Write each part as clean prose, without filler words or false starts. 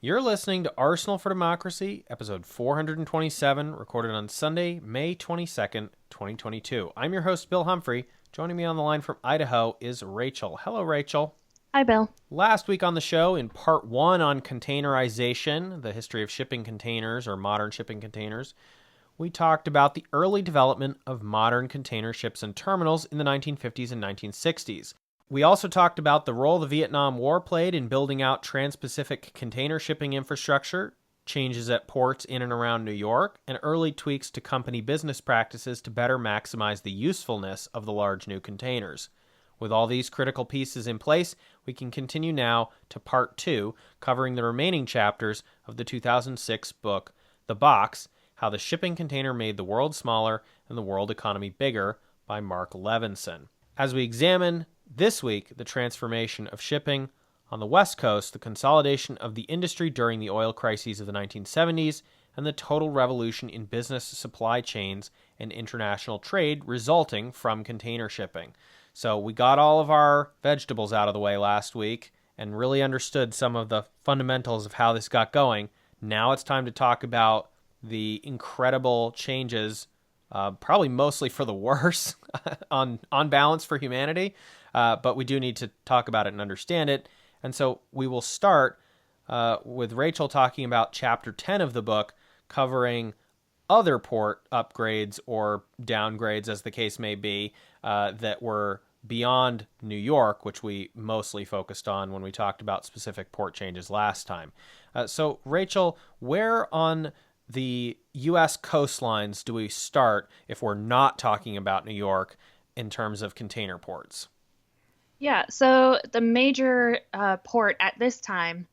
You're listening to Arsenal for Democracy, episode 427, recorded on Sunday, May 22nd, 2022. I'm your host, Bill Humphrey. Joining me on the line from Idaho is Rachel. Hello, Rachel. Hi, Bill. Last week on the show, in part one on containerization, the history of shipping containers or modern shipping containers, we talked about the early development of modern container ships and terminals in the 1950s and 1960s. We also talked about the role the Vietnam War played in building out trans-Pacific container shipping infrastructure, changes at ports in and around New York, and early tweaks to company business practices to better maximize the usefulness of the large new containers. With all these critical pieces in place, we can continue now to part two, covering the remaining chapters of the 2006 book, The Box, How the Shipping Container Made the World Smaller and the World Economy Bigger by Mark Levinson. As we examine this week the transformation of shipping on the West Coast, the consolidation of the industry during the oil crises of the 1970s, and the total revolution in business supply chains and international trade resulting from container shipping. So we got all of our vegetables out of the way last week and really understood some of the fundamentals of how this got going. Now it's time to talk about the incredible changes, probably mostly for the worse on balance for humanity, but we do need to talk about it and understand it. And so we will start with Rachel talking about chapter 10 of the book, covering other port upgrades or downgrades, as the case may be, that were beyond New York, which we mostly focused on when we talked about specific port changes last time. So Rachel, where on the U.S. coastlines do we start if we're not talking about New York in terms of container ports? Yeah, so the major port at this time,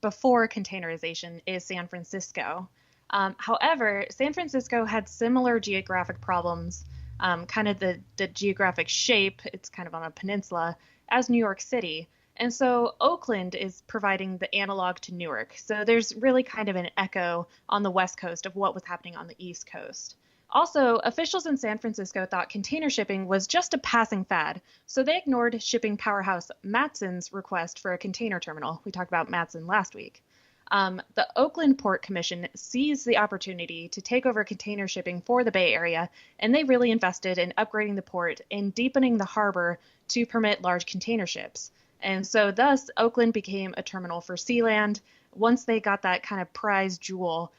before containerization, is San Francisco. However, San Francisco had similar geographic problems, kind of the geographic shape, it's kind of on a peninsula, as New York City. And so Oakland is providing the analog to Newark. So there's really kind of an echo on the West Coast of what was happening on the East Coast. Also, officials in San Francisco thought container shipping was just a passing fad, so they ignored shipping powerhouse Matson's request for a container terminal. We talked about Matson last week. The Oakland Port Commission seized the opportunity to take over container shipping for the Bay Area, and they really invested in upgrading the port and deepening the harbor to permit large container ships. And so thus, Oakland became a terminal for Sealand. Once they got that kind of prize jewel,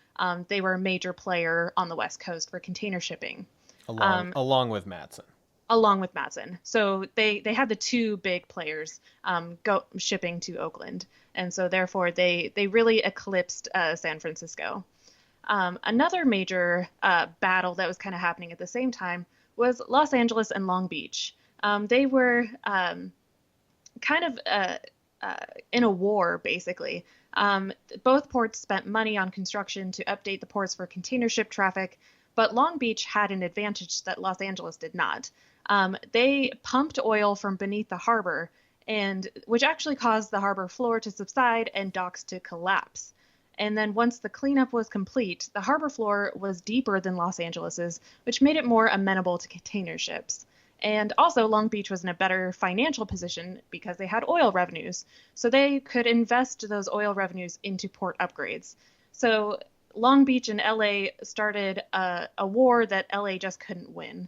they were a major player on the West Coast for container shipping. Along with Matson. Along with Matson. So they had the two big players go shipping to Oakland. And so therefore they really eclipsed San Francisco. Another major battle that was kind of happening at the same time was Los Angeles and Long Beach. They were kind of in a war, basically. Both ports spent money on construction to update the ports for container ship traffic, but Long Beach had an advantage that Los Angeles did not. They pumped oil from beneath the harbor, which actually caused the harbor floor to subside and docks to collapse. And then once the cleanup was complete, the harbor floor was deeper than Los Angeles's, which made it more amenable to container ships. And also, Long Beach was in a better financial position because they had oil revenues. So they could invest those oil revenues into port upgrades. So Long Beach and LA started a war that LA just couldn't win.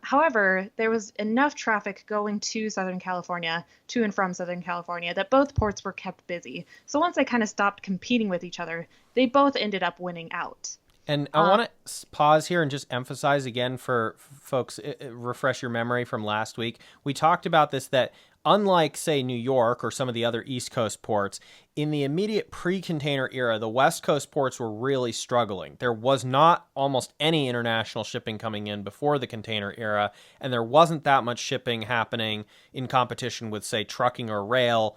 However, there was enough traffic going to Southern California, to and from Southern California, that both ports were kept busy. So once they kind of stopped competing with each other, they both ended up winning out. And I want to pause here and just emphasize again for folks, refresh your memory from last week. We talked about this, that unlike, say, New York or some of the other East Coast ports, in the immediate pre-container era, the West Coast ports were really struggling. There was not almost any international shipping coming in before the container era, and there wasn't that much shipping happening in competition with, say, trucking or rail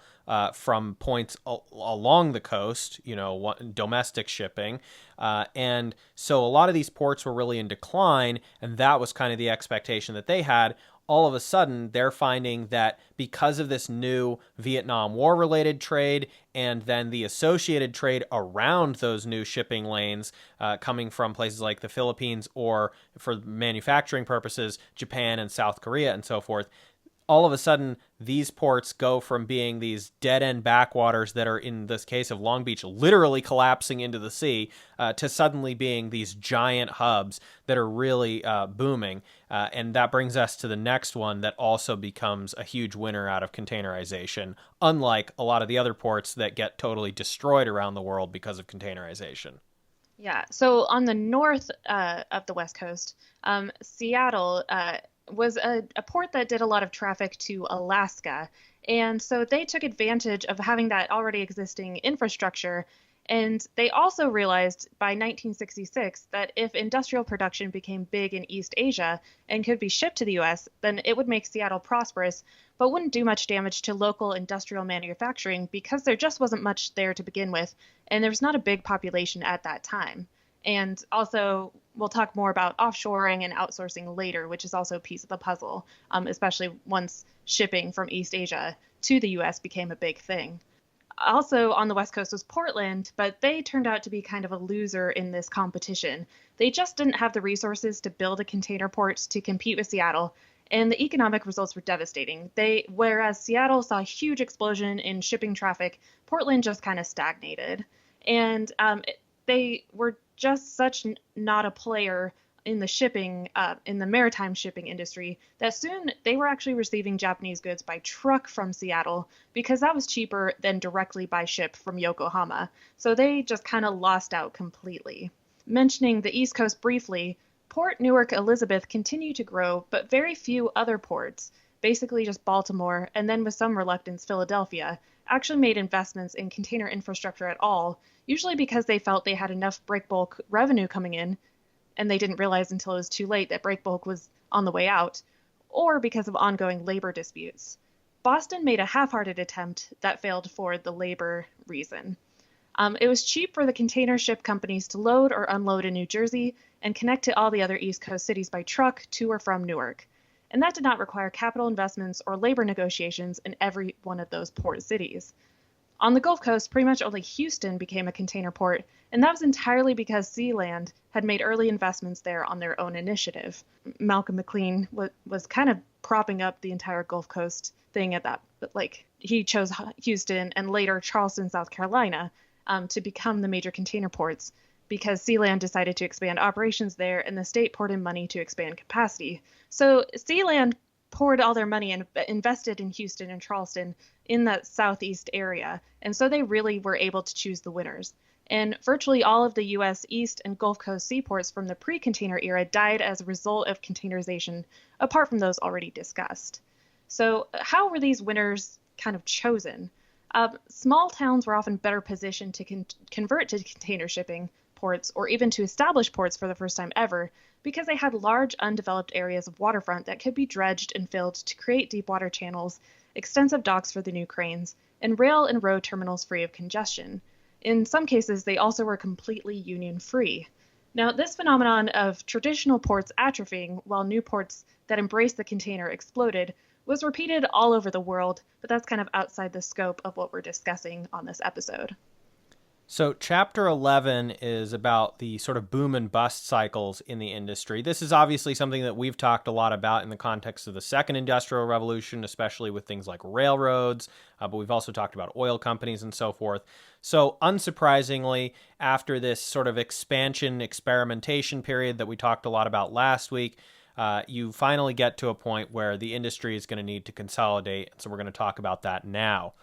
from points along the coast, domestic shipping. And so a lot of these ports were really in decline, and that was kind of the expectation that they had. All of a sudden, they're finding that because of this new Vietnam War related trade and then the associated trade around those new shipping lanes coming from places like the Philippines or, for manufacturing purposes, Japan and South Korea and so forth, all of a sudden these ports go from being these dead-end backwaters that are, in this case of Long Beach, literally collapsing into the sea, to suddenly being these giant hubs that are really booming. And that brings us to the next one that also becomes a huge winner out of containerization, unlike a lot of the other ports that get totally destroyed around the world because of containerization. Yeah. So on the north of the West Coast, Seattle was a port that did a lot of traffic to Alaska. And so they took advantage of having that already existing infrastructure. And they also realized by 1966 that if industrial production became big in East Asia and could be shipped to the US, then it would make Seattle prosperous, but wouldn't do much damage to local industrial manufacturing because there just wasn't much there to begin with, and there was not a big population at that time. And also, we'll talk more about offshoring and outsourcing later, which is also a piece of the puzzle, especially once shipping from East Asia to the US became a big thing. Also on the West Coast was Portland, but they turned out to be kind of a loser in this competition. They just didn't have the resources to build a container port to compete with Seattle, and the economic results were devastating. Whereas Seattle saw a huge explosion in shipping traffic, Portland just kind of stagnated. And they were just such not a player in the maritime shipping industry, that soon they were actually receiving Japanese goods by truck from Seattle because that was cheaper than directly by ship from Yokohama. So they just kind of lost out completely. Mentioning the East Coast briefly, Port Newark Elizabeth continued to grow, but very few other ports, basically just Baltimore, and then with some reluctance Philadelphia, actually made investments in container infrastructure at all, usually because they felt they had enough break bulk revenue coming in, and they didn't realize until it was too late that break bulk was on the way out, or because of ongoing labor disputes. Boston made a half-hearted attempt that failed for the labor reason. It was cheap for the container ship companies to load or unload in New Jersey and connect to all the other East Coast cities by truck to or from Newark. And that did not require capital investments or labor negotiations in every one of those port cities. On the Gulf Coast, pretty much only Houston became a container port, and that was entirely because Sealand had made early investments there on their own initiative. Malcolm McLean was kind of propping up the entire Gulf Coast thing at that, like he chose Houston and later Charleston, South Carolina, to become the major container ports because Sealand decided to expand operations there and the state poured in money to expand capacity. So Sealand poured all their money and invested in Houston and Charleston in that southeast area, and so they really were able to choose the winners. And virtually all of the U.S. East and Gulf Coast seaports from the pre-container era died as a result of containerization, apart from those already discussed. So how were these winners kind of chosen? Small towns were often better positioned to convert to container shipping ports or even to establish ports for the first time ever because they had large undeveloped areas of waterfront that could be dredged and filled to create deep water channels, extensive docks for the new cranes, and rail and road terminals free of congestion. In some cases, they also were completely union-free. Now, this phenomenon of traditional ports atrophying while new ports that embraced the container exploded was repeated all over the world, but that's kind of outside the scope of what we're discussing on this episode. So Chapter 11 is about the sort of boom and bust cycles in the industry. This is obviously something that we've talked a lot about in the context of the Second Industrial Revolution, especially with things like railroads, but we've also talked about oil companies and so forth. So unsurprisingly, after this sort of expansion, experimentation period that we talked a lot about last week, you finally get to a point where the industry is going to need to consolidate. So we're going to talk about that now.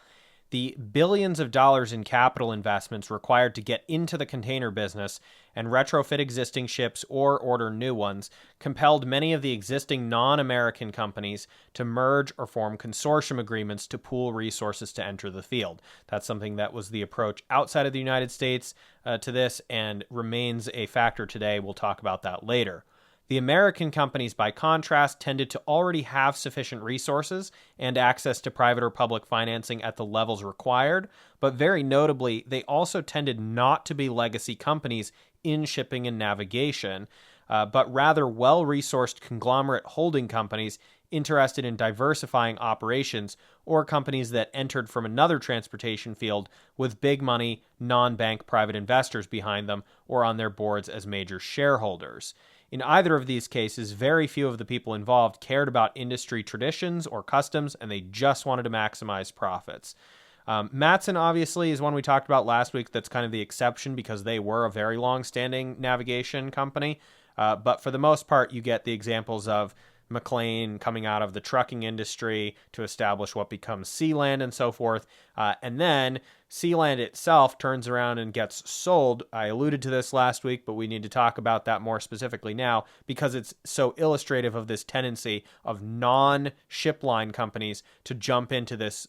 The billions of dollars in capital investments required to get into the container business and retrofit existing ships or order new ones compelled many of the existing non-American companies to merge or form consortium agreements to pool resources to enter the field. That's something that was the approach outside of the United States to this and remains a factor today. We'll talk about that later. The American companies, by contrast, tended to already have sufficient resources and access to private or public financing at the levels required, but very notably, they also tended not to be legacy companies in shipping and navigation, but rather well-resourced conglomerate holding companies interested in diversifying operations or companies that entered from another transportation field with big money, non-bank private investors behind them or on their boards as major shareholders. In either of these cases, very few of the people involved cared about industry traditions or customs, and they just wanted to maximize profits. Matson, obviously, is one we talked about last week. That's kind of the exception because they were a very long-standing navigation company. But for the most part, you get the examples of McLean coming out of the trucking industry to establish what becomes Sealand and so forth. And then Sealand itself turns around and gets sold. I alluded to this last week, but we need to talk about that more specifically now because it's so illustrative of this tendency of non-ship line companies to jump into this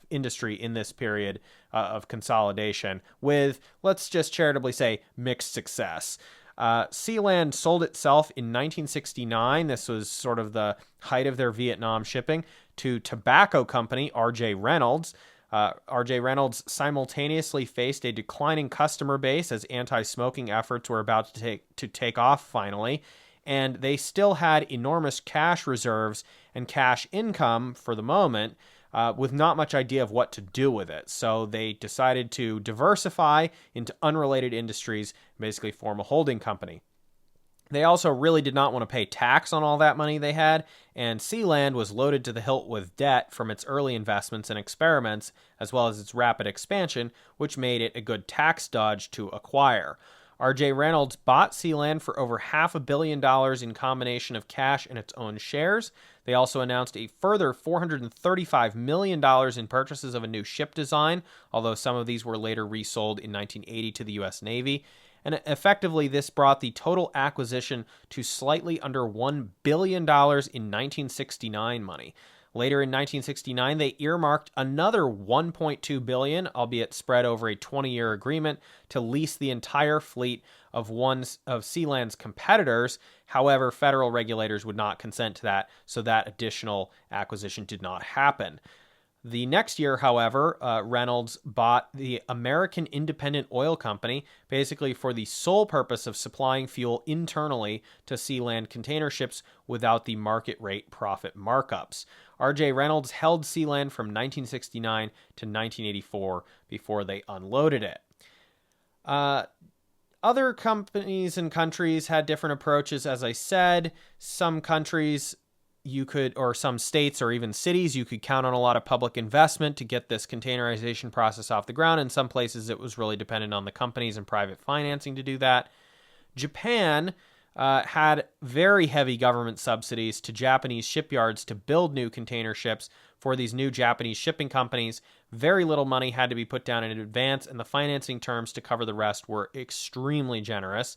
industry in this period of consolidation with, let's just charitably say, mixed success. Sealand sold itself in 1969. This was sort of the height of their Vietnam shipping to tobacco company R.J. Reynolds. R.J. Reynolds simultaneously faced a declining customer base as anti-smoking efforts were about to take off finally, and they still had enormous cash reserves and cash income for the moment, with not much idea of what to do with it. So they decided to diversify into unrelated industries, basically form a holding company. They also really did not want to pay tax on all that money they had, and Sealand was loaded to the hilt with debt from its early investments and experiments, as well as its rapid expansion, which made it a good tax dodge to acquire. R.J. Reynolds bought Sealand for over $500 million in combination of cash and its own shares. They also announced a further $435 million in purchases of a new ship design, although some of these were later resold in 1980 to the U.S. Navy. And effectively, this brought the total acquisition to slightly under $1 billion in 1969 money. Later in 1969, they earmarked another $1.2 billion, albeit spread over a 20-year agreement, to lease the entire fleet of one of Sealand's competitors. However, federal regulators would not consent to that, so that additional acquisition did not happen. The next year, however, Reynolds bought the American Independent Oil Company, basically for the sole purpose of supplying fuel internally to Sealand container ships without the market rate profit markups. R.J. Reynolds held Sealand from 1969 to 1984 before they unloaded it. Other companies and countries had different approaches, as I said. Some countries or some states or even cities, you could count on a lot of public investment to get this containerization process off the ground. In some places, it was really dependent on the companies and private financing to do that. Japan had very heavy government subsidies to Japanese shipyards to build new container ships for these new Japanese shipping companies. Very little money had to be put down in advance, and the financing terms to cover the rest were extremely generous.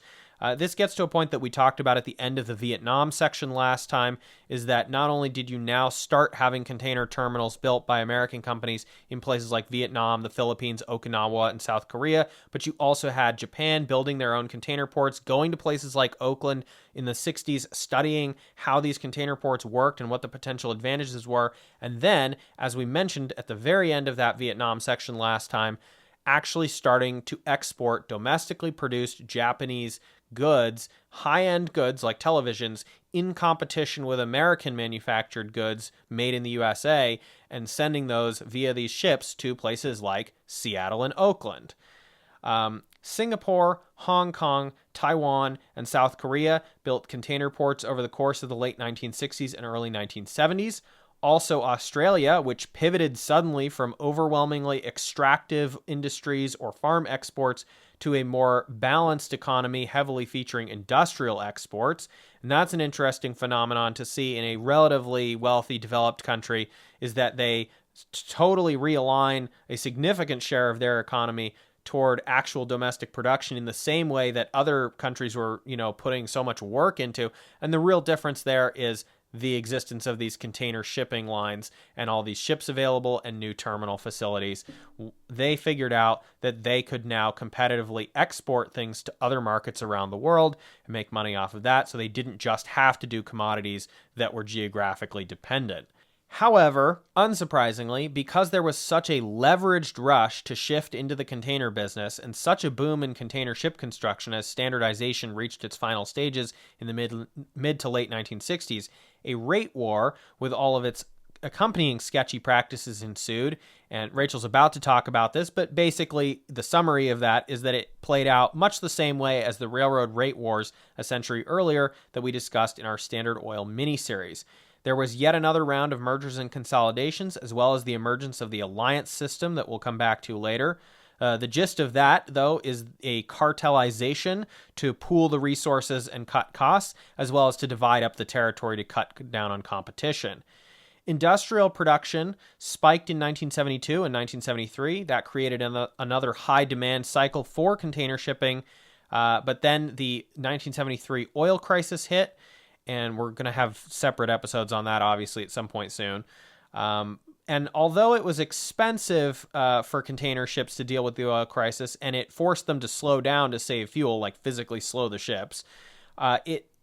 This gets to a point that we talked about at the end of the Vietnam section last time, is that not only did you now start having container terminals built by American companies in places like Vietnam, the Philippines, Okinawa, and South Korea, but you also had Japan building their own container ports, going to places like Oakland in the 60s, studying how these container ports worked and what the potential advantages were, and then, as we mentioned at the very end of that Vietnam section last time, actually starting to export domestically produced Japanese goods, high-end goods like televisions, in competition with American manufactured goods made in the USA, and sending those via these ships to places like Seattle and Oakland. Singapore, Hong Kong, Taiwan, and South Korea built container ports over the course of the late 1960s and early 1970s. Also, Australia, which pivoted suddenly from overwhelmingly extractive industries or farm exports to a more balanced economy heavily featuring industrial exports. And that's an interesting phenomenon to see in a relatively wealthy, developed country, is that they totally realign a significant share of their economy toward actual domestic production in the same way that other countries were, putting so much work into. And the real difference there is the existence of these container shipping lines and all these ships available and new terminal facilities. They figured out that they could now competitively export things to other markets around the world and make money off of that, so they didn't just have to do commodities that were geographically dependent. However, unsurprisingly, because there was such a leveraged rush to shift into the container business and such a boom in container ship construction as standardization reached its final stages in the mid to late 1960s, a rate war with all of its accompanying sketchy practices ensued. And Rachel's about to talk about this, but basically the summary of that is that it played out much the same way as the railroad rate wars a century earlier that we discussed in our Standard Oil miniseries. There was yet another round of mergers and consolidations, as well as the emergence of the alliance system that we'll come back to later. The gist of that, though, is a cartelization to pool the resources and cut costs, as well as to divide up the territory to cut down on competition. Industrial production spiked in 1972 and 1973. That created another high demand cycle for container shipping. But then the 1973 oil crisis hit, and we're going to have separate episodes on that, obviously, at some point soon. And although it was expensive for container ships to deal with the oil crisis, and it forced them to slow down to save fuel, like physically slow the ships,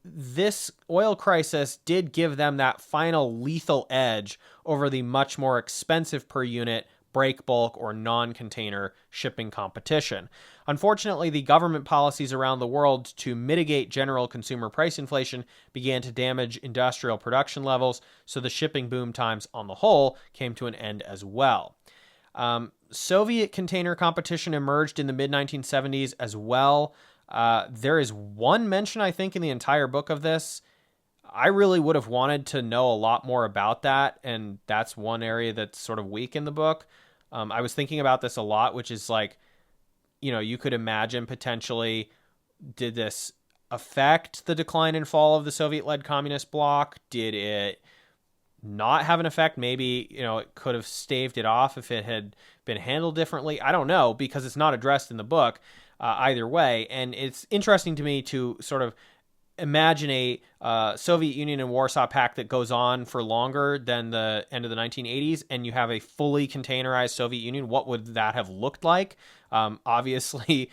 this oil crisis did give them that final lethal edge over the much more expensive per unit break bulk or non-container shipping competition. Unfortunately, the government policies around the world to mitigate general consumer price inflation began to damage industrial production levels, so the shipping boom times on the whole came to an end as well. Soviet container competition emerged in the mid-1970s as well. There is one mention, I think, in the entire book of this. I really would have wanted to know a lot more about that, and that's one area that's sort of weak in the book. I was thinking about this a lot, which is like, you could imagine potentially, did this affect the decline and fall of the Soviet-led communist bloc? Did it not have an effect? Maybe, it could have staved it off if it had been handled differently. I don't know, because it's not addressed in the book either way. And it's interesting to me to sort of imagine a Soviet Union and Warsaw Pact that goes on for longer than the end of the 1980s, and you have a fully containerized Soviet Union. What would that have looked like? Obviously,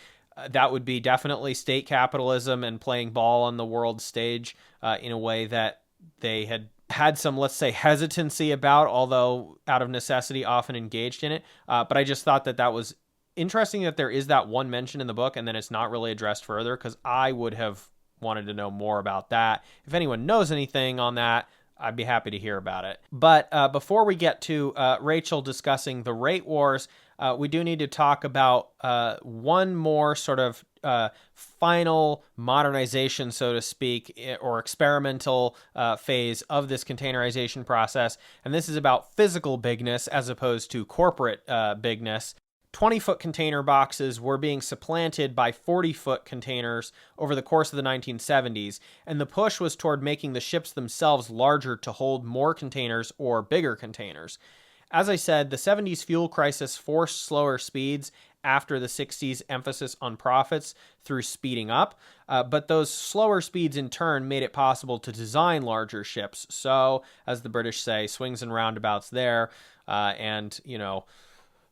that would be definitely state capitalism and playing ball on the world stage in a way that they had some, let's say, hesitancy about, although out of necessity often engaged in it. But I just thought that was interesting that there is that one mention in the book, and then it's not really addressed further, because I would have wanted to know more about that. If anyone knows anything on that, I'd be happy to hear about it. But before we get to Rachel discussing the rate wars, we do need to talk about one more sort of final modernization, so to speak, or experimental phase of this containerization process. And this is about physical bigness as opposed to corporate bigness. 20-foot container boxes were being supplanted by 40-foot containers over the course of the 1970s, and the push was toward making the ships themselves larger to hold more containers or bigger containers. As I said, the 70s fuel crisis forced slower speeds after the 60s emphasis on profits through speeding up, but those slower speeds in turn made it possible to design larger ships. So, as the British say, swings and roundabouts there, and,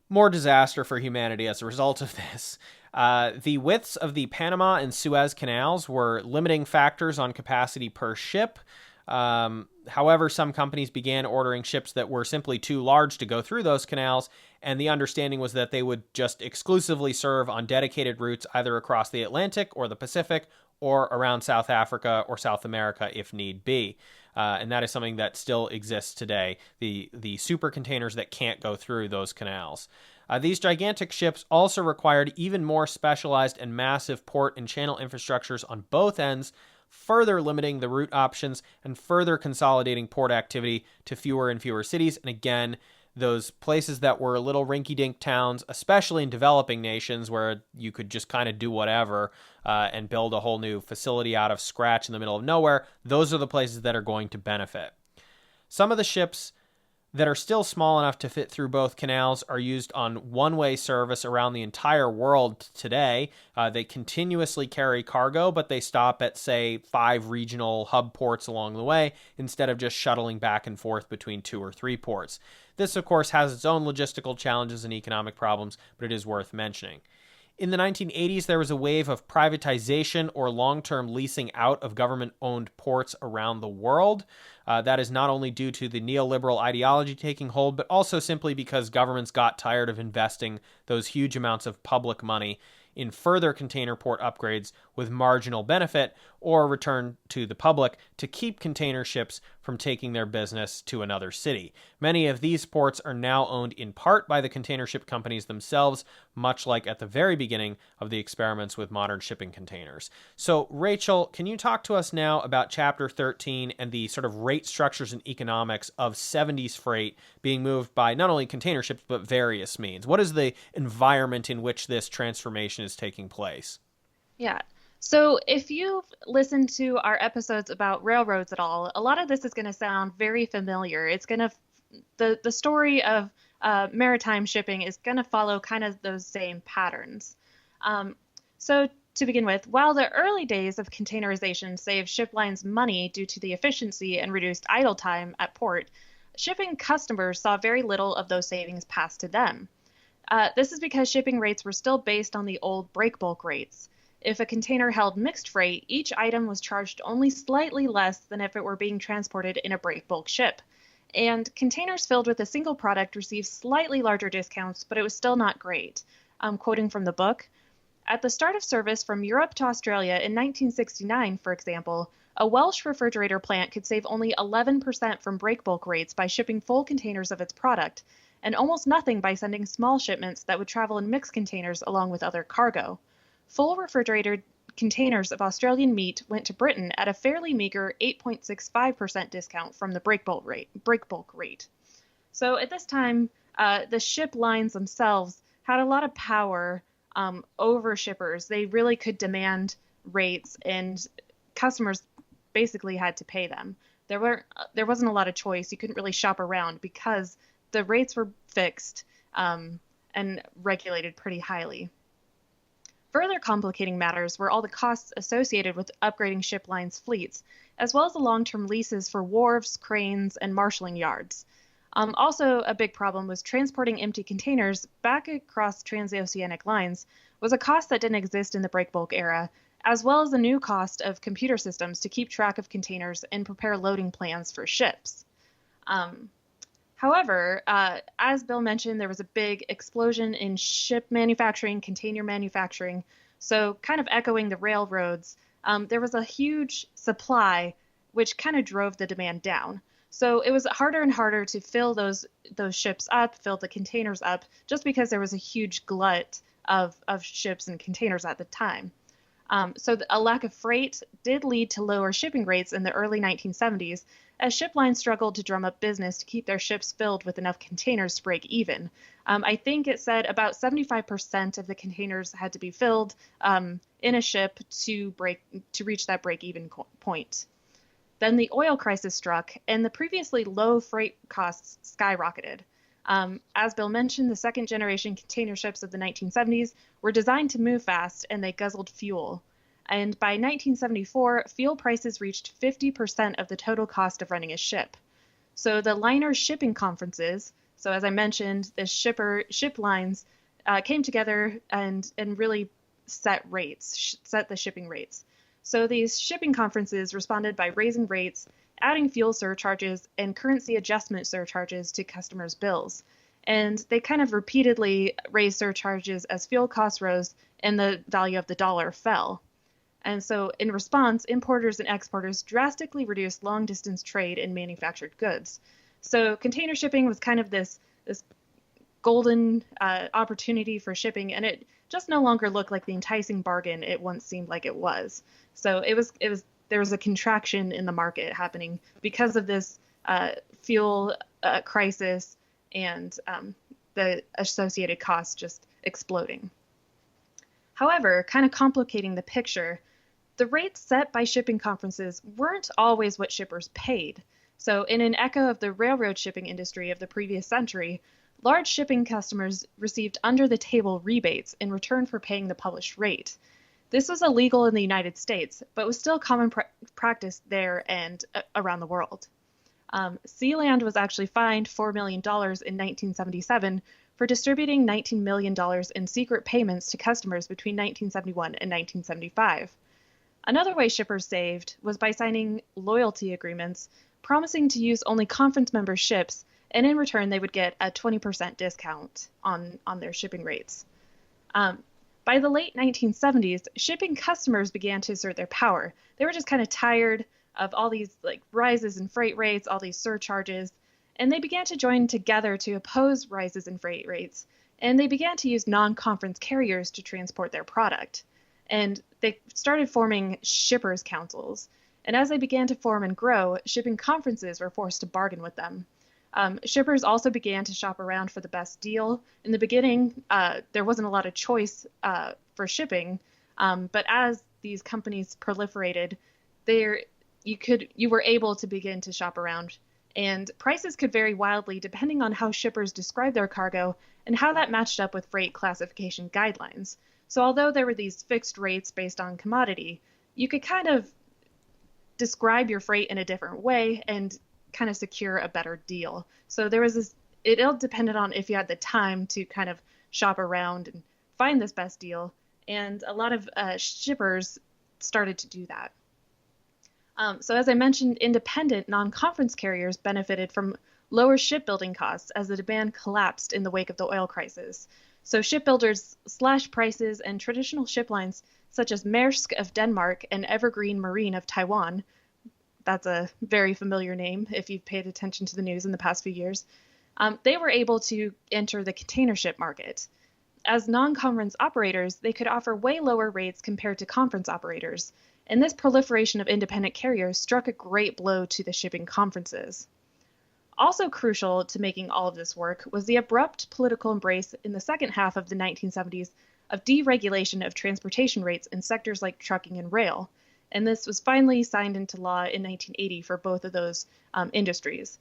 more disaster for humanity as a result of this. The widths of the Panama and Suez canals were limiting factors on capacity per ship. However, some companies began ordering ships that were simply too large to go through those canals, and the understanding was that they would just exclusively serve on dedicated routes either across the Atlantic or the Pacific or around South Africa or South America if need be. And that is something that still exists today, the super containers that can't go through those canals. These gigantic ships also required even more specialized and massive port and channel infrastructures on both ends, further limiting the route options and further consolidating port activity to fewer and fewer cities. And again, those places that were little rinky-dink towns, especially in developing nations where you could just kind of do whatever and build a whole new facility out of scratch in the middle of nowhere, those are the places that are going to benefit. Some of the ships that are still small enough to fit through both canals are used on one-way service around the entire world today. They continuously carry cargo, but they stop at, say, 5 regional hub ports along the way instead of just shuttling back and forth between 2 or 3 ports. This, of course, has its own logistical challenges and economic problems, but it is worth mentioning. In the 1980s, there was a wave of privatization or long-term leasing out of government-owned ports around the world. That is not only due to the neoliberal ideology taking hold, but also simply because governments got tired of investing those huge amounts of public money in further container port upgrades with marginal benefit, or return to the public to keep container ships from taking their business to another city. Many of these ports are now owned in part by the container ship companies themselves, much like at the very beginning of the experiments with modern shipping containers. So, Rachel, can you talk to us now about Chapter 13 and the sort of rate structures and economics of 70s freight being moved by not only container ships, but various means? What is the environment in which this transformation is taking place? Yeah. So if you've listened to our episodes about railroads at all, a lot of this is going to sound very familiar. It's going to the story of maritime shipping is going to follow kind of those same patterns. So to begin with, while the early days of containerization saved ship lines money due to the efficiency and reduced idle time at port, shipping customers saw very little of those savings pass to them. This is because shipping rates were still based on the old break bulk rates. If a container held mixed freight, each item was charged only slightly less than if it were being transported in a break bulk ship. And containers filled with a single product received slightly larger discounts, but it was still not great. Quoting from the book, at the start of service from Europe to Australia in 1969, for example, a Welsh refrigerator plant could save only 11% from break bulk rates by shipping full containers of its product, and almost nothing by sending small shipments that would travel in mixed containers along with other cargo. Full refrigerated containers of Australian meat went to Britain at a fairly meager 8.65% discount from the break bulk rate. So at this time, the ship lines themselves had a lot of power over shippers. They really could demand rates, and customers basically had to pay them. There wasn't a lot of choice. You couldn't really shop around because the rates were fixed and regulated pretty highly. Further complicating matters were all the costs associated with upgrading ship lines' fleets, as well as the long-term leases for wharves, cranes, and marshalling yards. Also, a big problem was transporting empty containers back across transoceanic lines was a cost that didn't exist in the break bulk era, as well as the new cost of computer systems to keep track of containers and prepare loading plans for ships. However, as Bill mentioned, there was a big explosion in ship manufacturing, container manufacturing. So kind of echoing the railroads, there was a huge supply, which kind of drove the demand down. So it was harder and harder to fill those ships up, fill the containers up, just because there was a huge glut of ships and containers at the time. So a lack of freight did lead to lower shipping rates in the early 1970s, as ship lines struggled to drum up business to keep their ships filled with enough containers to break even. I think it said about 75% of the containers had to be filled in a ship to reach that break-even point. Then the oil crisis struck, and the previously low freight costs skyrocketed. As Bill mentioned, the second-generation container ships of the 1970s were designed to move fast, and they guzzled fuel. And by 1974, fuel prices reached 50% of the total cost of running a ship. So the liner shipping conferences, so as I mentioned, the ship lines came together and really set the shipping rates. So these shipping conferences responded by raising rates, adding fuel surcharges, and currency adjustment surcharges to customers' bills. And they kind of repeatedly raised surcharges as fuel costs rose and the value of the dollar fell. And so in response, importers and exporters drastically reduced long-distance trade in manufactured goods. So container shipping was kind of this golden opportunity for shipping, and it just no longer looked like the enticing bargain it once seemed like it was. So there was a contraction in the market happening because of this fuel crisis and the associated costs just exploding. However, kind of complicating the picture, the rates set by shipping conferences weren't always what shippers paid. So in an echo of the railroad shipping industry of the previous century, large shipping customers received under-the-table rebates in return for paying the published rate. This was illegal in the United States, but was still common practice there and around the world. Sealand was actually fined $4 million in 1977 for distributing $19 million in secret payments to customers between 1971 and 1975. Another way shippers saved was by signing loyalty agreements, promising to use only conference member ships, and in return they would get a 20% discount on their shipping rates. By the late 1970s, shipping customers began to assert their power. They were just kind of tired of all these like rises in freight rates, all these surcharges, and they began to join together to oppose rises in freight rates. And they began to use non-conference carriers to transport their product. And they started forming shippers' councils. And as they began to form and grow, shipping conferences were forced to bargain with them. Shippers also began to shop around for the best deal. In the beginning, there wasn't a lot of choice for shipping, but as these companies proliferated, you were able to begin to shop around, and prices could vary wildly depending on how shippers described their cargo and how that matched up with freight classification guidelines. So although there were these fixed rates based on commodity, you could kind of describe your freight in a different way and kind of secure a better deal. So there was this, it all depended on if you had the time to kind of shop around and find this best deal. And a lot of shippers started to do that. So as I mentioned, independent non-conference carriers benefited from lower shipbuilding costs as the demand collapsed in the wake of the oil crisis. So shipbuilders slashed prices, and traditional ship lines such as Maersk of Denmark and Evergreen Marine of Taiwan, that's a very familiar name if you've paid attention to the news in the past few years, they were able to enter the container ship market. As non-conference operators, they could offer way lower rates compared to conference operators, and this proliferation of independent carriers struck a great blow to the shipping conferences. Also crucial to making all of this work was the abrupt political embrace in the second half of the 1970s of deregulation of transportation rates in sectors like trucking and rail, and this was finally signed into law in 1980 for both of those industries.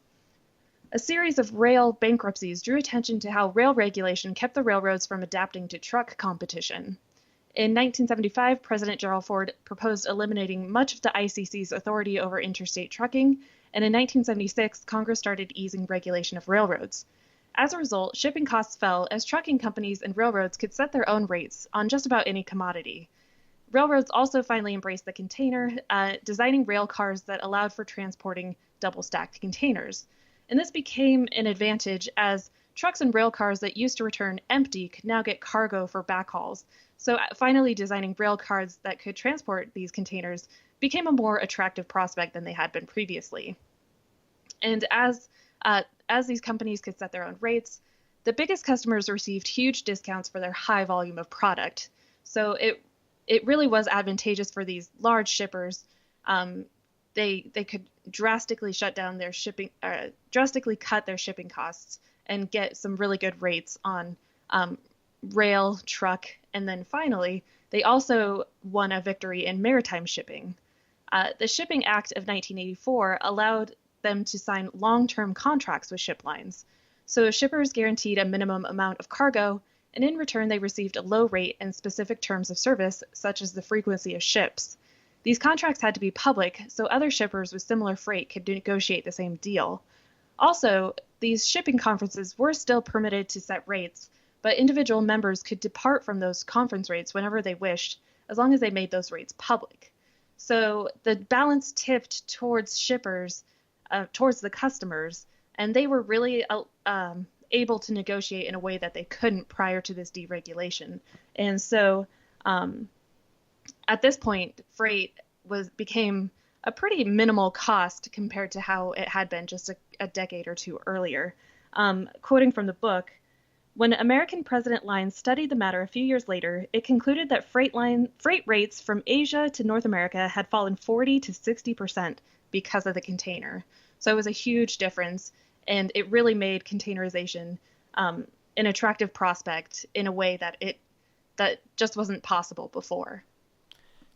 A series of rail bankruptcies drew attention to how rail regulation kept the railroads from adapting to truck competition. In 1975, President Gerald Ford proposed eliminating much of the ICC's authority over interstate trucking, and in 1976, Congress started easing regulation of railroads. As a result, shipping costs fell as trucking companies and railroads could set their own rates on just about any commodity. Railroads also finally embraced the container, designing rail cars that allowed for transporting double-stacked containers. And this became an advantage as trucks and rail cars that used to return empty could now get cargo for backhauls. So finally designing rail cars that could transport these containers became a more attractive prospect than they had been previously. And as these companies could set their own rates, the biggest customers received huge discounts for their high volume of product. So it really was advantageous for these large shippers. They could drastically shut down their shipping, drastically cut their shipping costs and get some really good rates on rail, truck, and then finally, they also won a victory in maritime shipping. The Shipping Act of 1984 allowed them to sign long-term contracts with ship lines. So shippers guaranteed a minimum amount of cargo, and in return they received a low rate and specific terms of service, such as the frequency of ships. These contracts had to be public, so other shippers with similar freight could negotiate the same deal. Also, these shipping conferences were still permitted to set rates, but individual members could depart from those conference rates whenever they wished, as long as they made those rates public. So the balance tipped towards shippers, towards the customers, and they were really able to negotiate in a way that they couldn't prior to this deregulation. And so at this point, freight became a pretty minimal cost compared to how it had been just a decade or two earlier. Quoting from the book, when American President Lines studied the matter a few years later, it concluded that freight rates from Asia to North America had fallen 40 to 60% because of the container. So it was a huge difference, and it really made containerization an attractive prospect in a way that just wasn't possible before.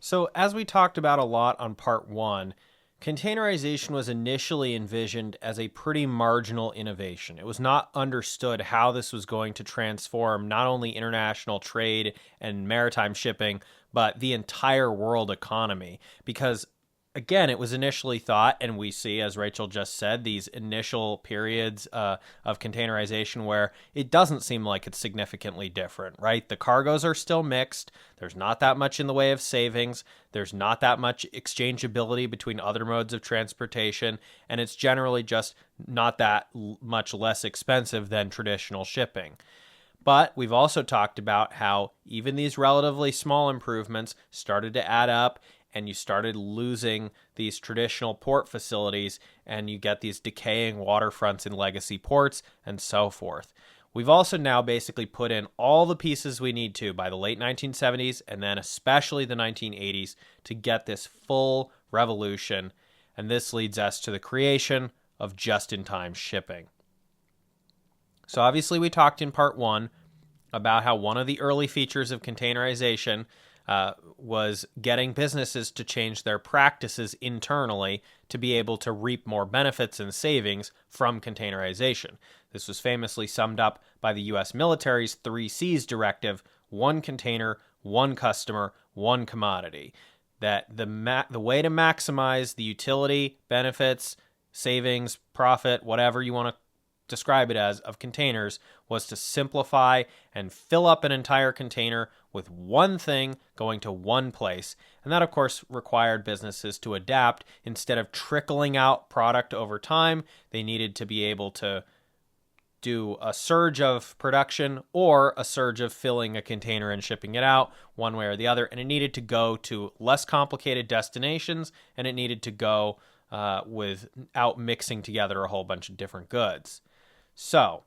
So as we talked about a lot on part one, containerization was initially envisioned as a pretty marginal innovation. It was not understood how this was going to transform not only international trade and maritime shipping, but the entire world economy. Because again, it was initially thought, and we see, as Rachel just said, these initial periods of containerization where it doesn't seem like it's significantly different, right? The cargoes are still mixed. There's not that much in the way of savings. There's not that much exchangeability between other modes of transportation, and it's generally just not that much less expensive than traditional shipping. But we've also talked about how even these relatively small improvements started to add up, and you started losing these traditional port facilities, and you get these decaying waterfronts in legacy ports, and so forth. We've also now basically put in all the pieces we need to by the late 1970s and then especially the 1980s to get this full revolution, and this leads us to the creation of just-in-time shipping. So obviously we talked in part one about how one of the early features of containerization was getting businesses to change their practices internally to be able to reap more benefits and savings from containerization. This was famously summed up by the U.S. military's 3Cs directive: one container, one customer, one commodity. That the way to maximize the utility, benefits, savings, profit, whatever you want to describe it as, of containers was to simplify and fill up an entire container with one thing going to one place. And that, of course, required businesses to adapt. Instead of trickling out product over time, they needed to be able to do a surge of production or a surge of filling a container and shipping it out one way or the other. And it needed to go to less complicated destinations, and it needed to go without mixing together a whole bunch of different goods. So,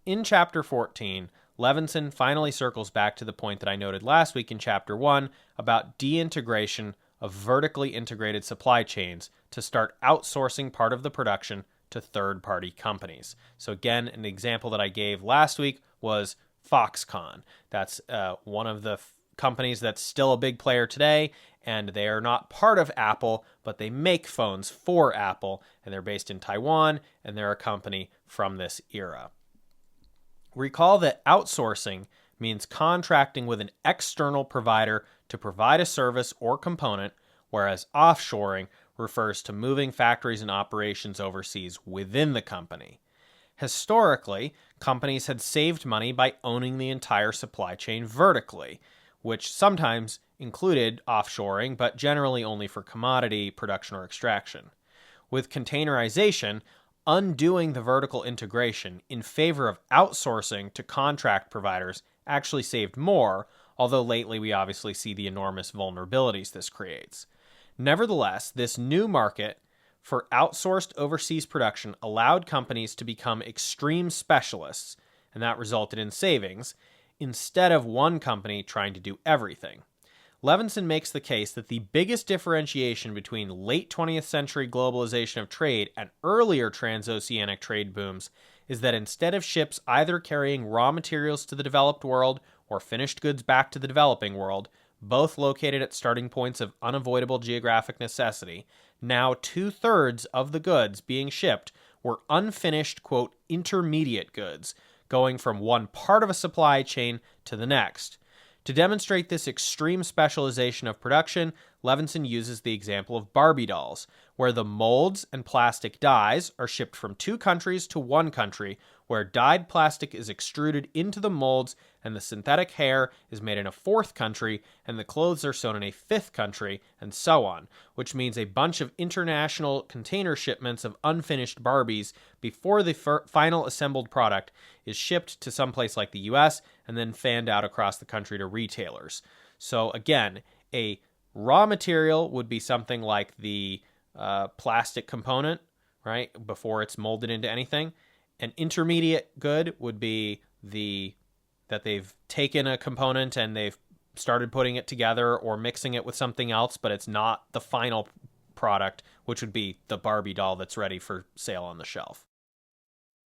in Chapter 14, Levinson finally circles back to the point that I noted last week in Chapter 1 about deintegration of vertically integrated supply chains to start outsourcing part of the production to third-party companies. So again, an example that I gave last week was Foxconn. That's one of the companies that's still a big player today, and they are not part of Apple, but they make phones for Apple, and they're based in Taiwan, and they're a company from this era. Recall that outsourcing means contracting with an external provider to provide a service or component, whereas offshoring refers to moving factories and operations overseas within the company. Historically, companies had saved money by owning the entire supply chain vertically, which sometimes included offshoring, but generally only for commodity production or extraction. With containerization, undoing the vertical integration in favor of outsourcing to contract providers actually saved more, although lately we obviously see the enormous vulnerabilities this creates. Nevertheless, this new market for outsourced overseas production allowed companies to become extreme specialists, and that resulted in savings, instead of one company trying to do everything. Levinson makes the case that the biggest differentiation between late 20th century globalization of trade and earlier transoceanic trade booms is that instead of ships either carrying raw materials to the developed world or finished goods back to the developing world, both located at starting points of unavoidable geographic necessity, now 2/3 of the goods being shipped were unfinished, quote, intermediate goods, going from one part of a supply chain to the next. To demonstrate this extreme specialization of production, Levinson uses the example of Barbie dolls, where the molds and plastic dies are shipped from two countries to one country, where dyed plastic is extruded into the molds and the synthetic hair is made in a fourth country and the clothes are sewn in a fifth country, and so on, which means a bunch of international container shipments of unfinished Barbies before the final assembled product is shipped to someplace like the US and then fanned out across the country to retailers. So again, a raw material would be something like the plastic component, right, before it's molded into anything. An intermediate good would be that they've taken a component and they've started putting it together or mixing it with something else, but it's not the final product, which would be the Barbie doll that's ready for sale on the shelf.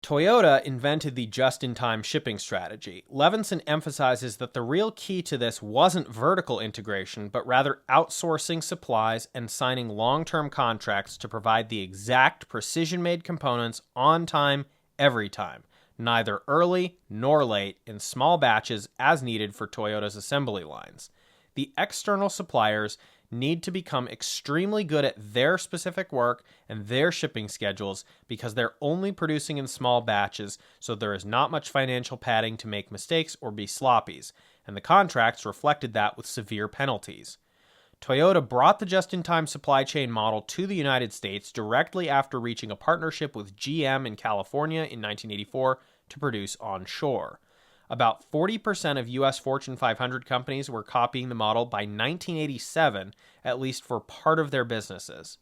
Toyota invented the just-in-time shipping strategy. Levinson emphasizes that the real key to this wasn't vertical integration, but rather outsourcing supplies and signing long-term contracts to provide the exact precision-made components on time, every time, neither early nor late, in small batches as needed for Toyota's assembly lines. The external suppliers need to become extremely good at their specific work and their shipping schedules because they're only producing in small batches, so there is not much financial padding to make mistakes or be sloppies, and the contracts reflected that with severe penalties. Toyota brought the just-in-time supply chain model to the United States directly after reaching a partnership with GM in California in 1984 to produce onshore. About 40% of U.S. Fortune 500 companies were copying the model by 1987, at least for part of their businesses.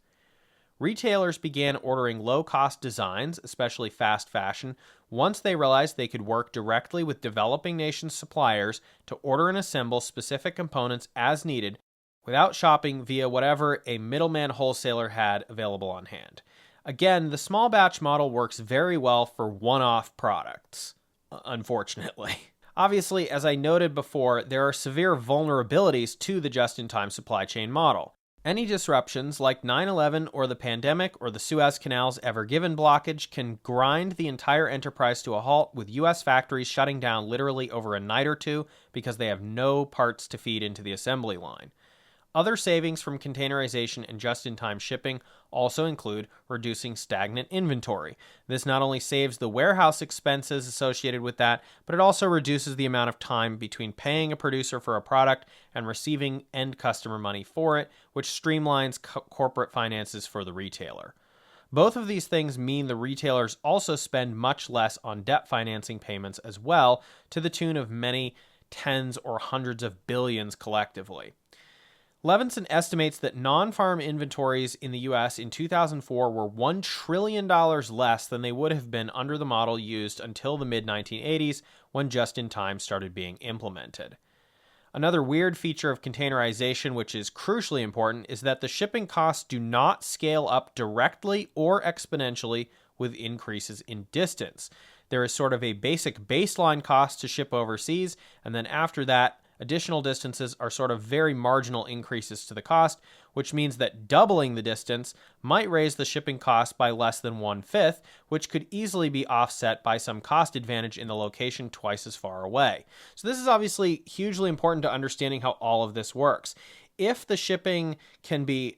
Retailers began ordering low-cost designs, especially fast fashion, once they realized they could work directly with developing nations' suppliers to order and assemble specific components as needed without shopping via whatever a middleman wholesaler had available on hand. Again, the small batch model works very well for one-off products, unfortunately. Obviously, as I noted before, there are severe vulnerabilities to the just-in-time supply chain model. Any disruptions like 9/11 or the pandemic or the Suez Canal's ever-given blockage can grind the entire enterprise to a halt, with U.S. factories shutting down literally over a night or two because they have no parts to feed into the assembly line. Other savings from containerization and just-in-time shipping also include reducing stagnant inventory. This not only saves the warehouse expenses associated with that, but it also reduces the amount of time between paying a producer for a product and receiving end customer money for it, which streamlines corporate finances for the retailer. Both of these things mean the retailers also spend much less on debt financing payments as well, to the tune of many tens or hundreds of billions collectively. Levinson estimates that non-farm inventories in the U.S. in 2004 were $1 trillion less than they would have been under the model used until the mid-1980s, when just-in-time started being implemented. Another weird feature of containerization, which is crucially important, is that the shipping costs do not scale up directly or exponentially with increases in distance. There is sort of a basic baseline cost to ship overseas, and then after that, additional distances are sort of very marginal increases to the cost, which means that doubling the distance might raise the shipping cost by less than 1/5, which could easily be offset by some cost advantage in the location twice as far away. So this is obviously hugely important to understanding how all of this works. If the shipping can be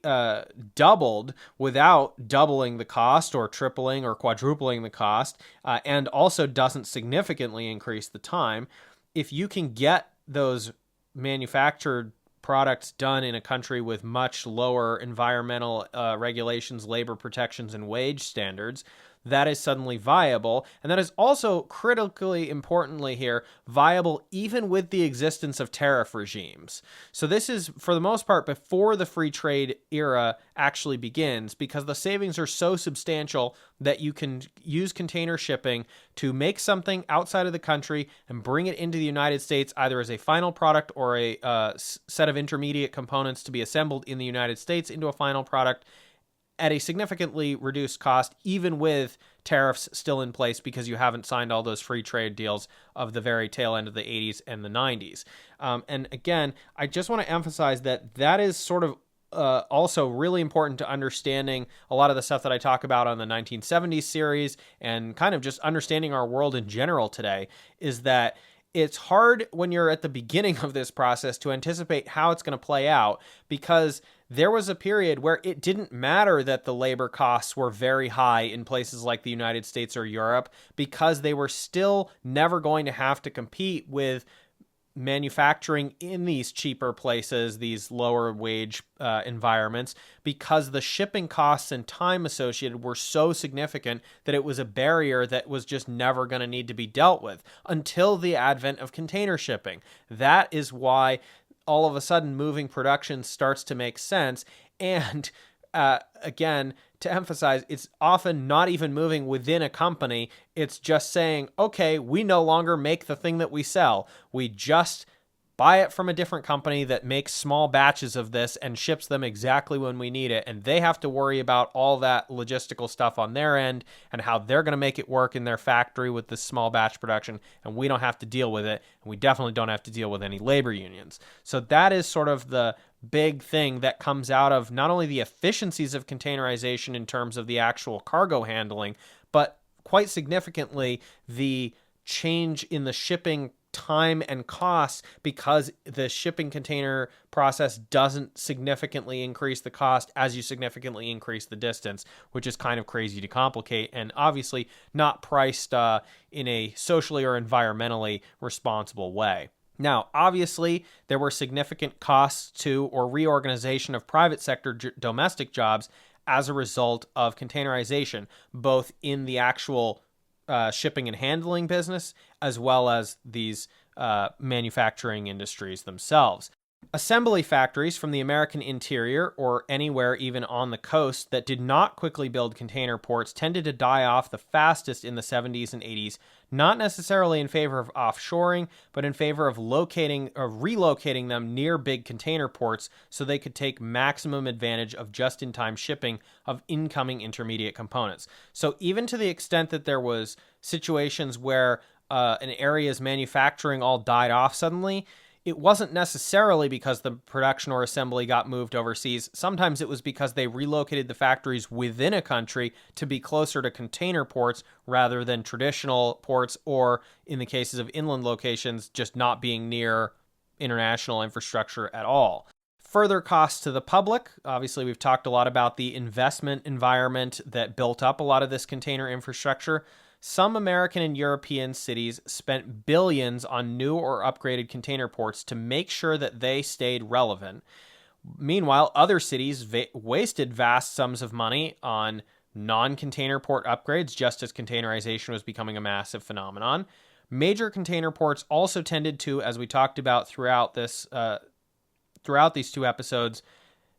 doubled without doubling the cost or tripling or quadrupling the cost, and also doesn't significantly increase the time, if you can get those manufactured products done in a country with much lower environmental regulations, labor protections, and wage standards, that is suddenly viable. And that is also critically importantly here, viable even with the existence of tariff regimes. So this is, for the most part, before the free trade era actually begins, because the savings are so substantial that you can use container shipping to make something outside of the country and bring it into the United States either as a final product or a set of intermediate components to be assembled in the United States into a final product at a significantly reduced cost, even with tariffs still in place, because you haven't signed all those free trade deals of the very tail end of the 80s and the 90s. And again, I just want to emphasize that that is sort of also really important to understanding a lot of the stuff that I talk about on the 1970s series, and kind of just understanding our world in general today, is that it's hard when you're at the beginning of this process to anticipate how it's going to play out, because there was a period where it didn't matter that the labor costs were very high in places like the United States or Europe, because they were still never going to have to compete with manufacturing in these cheaper places, these lower wage environments, because the shipping costs and time associated were so significant that it was a barrier that was just never going to need to be dealt with until the advent of container shipping. That is why all of a sudden moving production starts to make sense. And again, to emphasize, it's often not even moving within a company. It's just saying, okay, we no longer make the thing that we sell. We just buy it from a different company that makes small batches of this and ships them exactly when we need it. And they have to worry about all that logistical stuff on their end and how they're going to make it work in their factory with this small batch production. And we don't have to deal with it. And we definitely don't have to deal with any labor unions. So that is sort of the big thing that comes out of not only the efficiencies of containerization in terms of the actual cargo handling, but quite significantly the change in the shipping time and costs, because the shipping container process doesn't significantly increase the cost as you significantly increase the distance, which is kind of crazy to complicate and obviously not priced in a socially or environmentally responsible way. Now, obviously, there were significant costs to or reorganization of private sector domestic jobs as a result of containerization, both in the actual shipping and handling business, as well as these manufacturing industries themselves. Assembly factories from the American interior or anywhere even on the coast that did not quickly build container ports tended to die off the fastest in the 70s and 80s, not necessarily in favor of offshoring, but in favor of locating or relocating them near big container ports so they could take maximum advantage of just-in-time shipping of incoming intermediate components. So even to the extent that there was situations where an area's manufacturing all died off suddenly, it wasn't necessarily because the production or assembly got moved overseas. Sometimes it was because they relocated the factories within a country to be closer to container ports rather than traditional ports, or in the cases of inland locations, just not being near international infrastructure at all. Further costs to the public. Obviously, we've talked a lot about the investment environment that built up a lot of this container infrastructure. Some American and European cities spent billions on new or upgraded container ports to make sure that they stayed relevant. Meanwhile, other cities wasted vast sums of money on non-container port upgrades, just as containerization was becoming a massive phenomenon. Major container ports also tended to, as we talked about throughout these two episodes,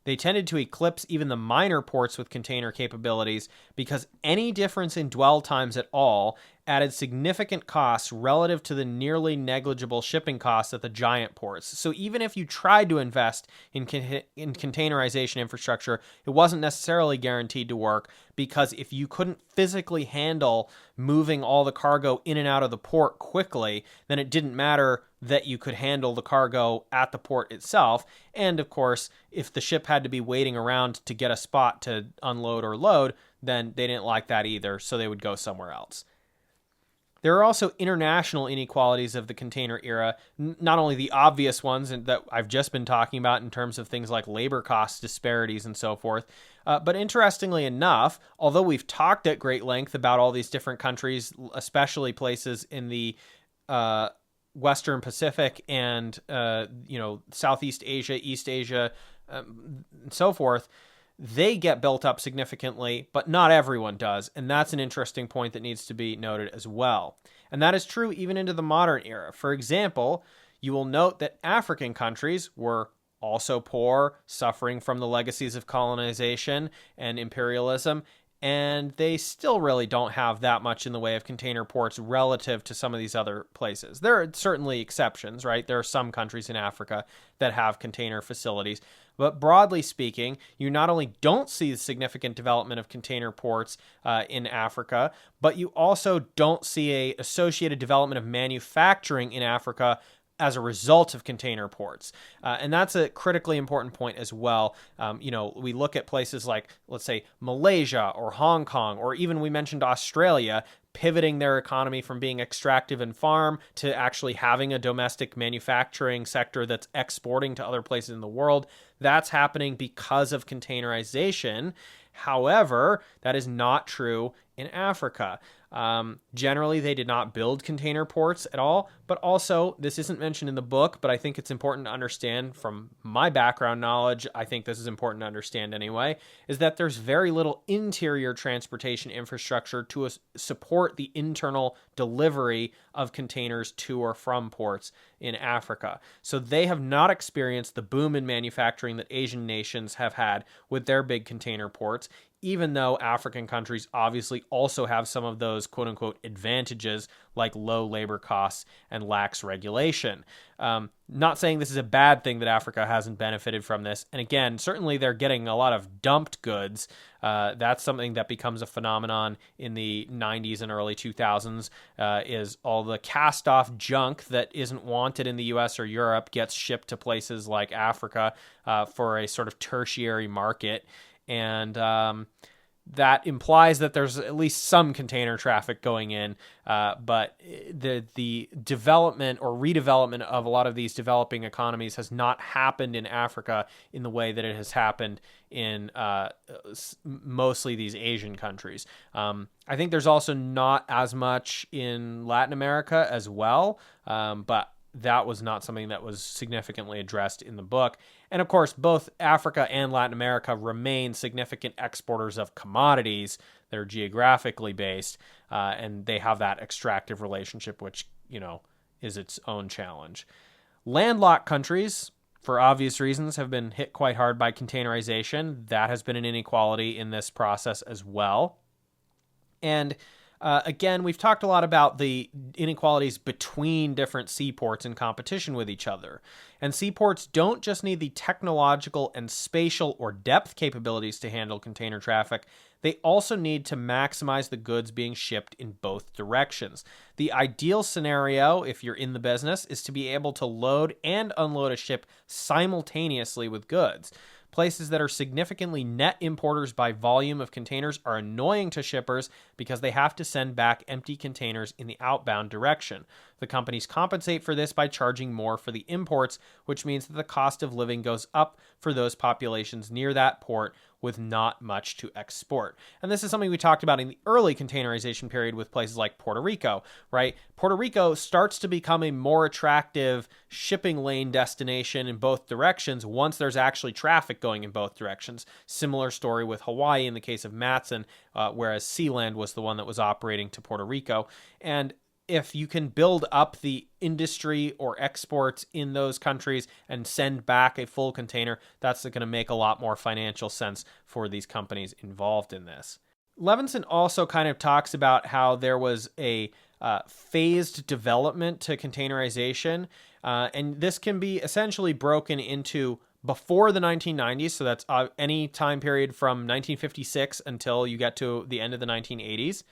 they tended to eclipse even the minor ports with container capabilities because any difference in dwell times at all added significant costs relative to the nearly negligible shipping costs at the giant ports. So even if you tried to invest in containerization infrastructure, it wasn't necessarily guaranteed to work, because if you couldn't physically handle moving all the cargo in and out of the port quickly, then it didn't matter that you could handle the cargo at the port itself. And of course, if the ship had to be waiting around to get a spot to unload or load, then they didn't like that either, so they would go somewhere else. There are also international inequalities of the container era, not only the obvious ones that I've just been talking about in terms of things like labor cost disparities and so forth, but interestingly enough, although we've talked at great length about all these different countries, especially places in the Western Pacific and Southeast Asia, East Asia, and so forth, they get built up significantly, but not everyone does. And that's an interesting point that needs to be noted as well. And that is true even into the modern era. For example, you will note that African countries were also poor, suffering from the legacies of colonization and imperialism, and they still really don't have that much in the way of container ports relative to some of these other places. There are certainly exceptions, right? There are some countries in Africa that have container facilities, but broadly speaking, you not only don't see the significant development of container ports in Africa, but you also don't see an associated development of manufacturing in Africa as a result of container ports. And that's a critically important point as well. We look at places like, let's say, Malaysia or Hong Kong, or even we mentioned Australia, pivoting their economy from being extractive and farm to actually having a domestic manufacturing sector that's exporting to other places in the world. That's happening because of containerization. However, that is not true in Africa. Generally, they did not build container ports at all, but also, this isn't mentioned in the book, but I think it's important to understand from my background knowledge, I think this is important to understand anyway, is that there's very little interior transportation infrastructure to support the internal delivery of containers to or from ports in Africa. So they have not experienced the boom in manufacturing that Asian nations have had with their big container ports, even though African countries obviously also have some of those quote-unquote advantages like low labor costs and lax regulation. Not saying this is a bad thing that Africa hasn't benefited from this. And again, certainly they're getting a lot of dumped goods. That's something that becomes a phenomenon in the 90s and early 2000s, is all the cast-off junk that isn't wanted in the US or Europe gets shipped to places like Africa for a sort of tertiary market. And that implies that there's at least some container traffic going in, but the development or redevelopment of a lot of these developing economies has not happened in Africa in the way that it has happened in mostly these Asian countries. I think there's also not as much in Latin America as well, but that was not something that was significantly addressed in the book. And of course, both Africa and Latin America remain significant exporters of commodities that are geographically based, and they have that extractive relationship, which, is its own challenge. Landlocked countries, for obvious reasons, have been hit quite hard by containerization. That has been an inequality in this process as well. And again, we've talked a lot about the inequalities between different seaports in competition with each other. And seaports don't just need the technological and spatial or depth capabilities to handle container traffic. They also need to maximize the goods being shipped in both directions. The ideal scenario, if you're in the business, is to be able to load and unload a ship simultaneously with goods. Places that are significantly net importers by volume of containers are annoying to shippers because they have to send back empty containers in the outbound direction. The companies compensate for this by charging more for the imports, which means that the cost of living goes up for those populations near that port with not much to export. And this is something we talked about in the early containerization period with places like Puerto Rico, right? Puerto Rico starts to become a more attractive shipping lane destination in both directions once there's actually traffic going in both directions. Similar story with Hawaii in the case of Matson, whereas Sealand was the one that was operating to Puerto Rico. And if you can build up the industry or exports in those countries and send back a full container, that's going to make a lot more financial sense for these companies involved in this. Levinson also kind of talks about how there was a phased development to containerization, and this can be essentially broken into before the 1990s, so that's any time period from 1956 until you get to the end of the 1980s.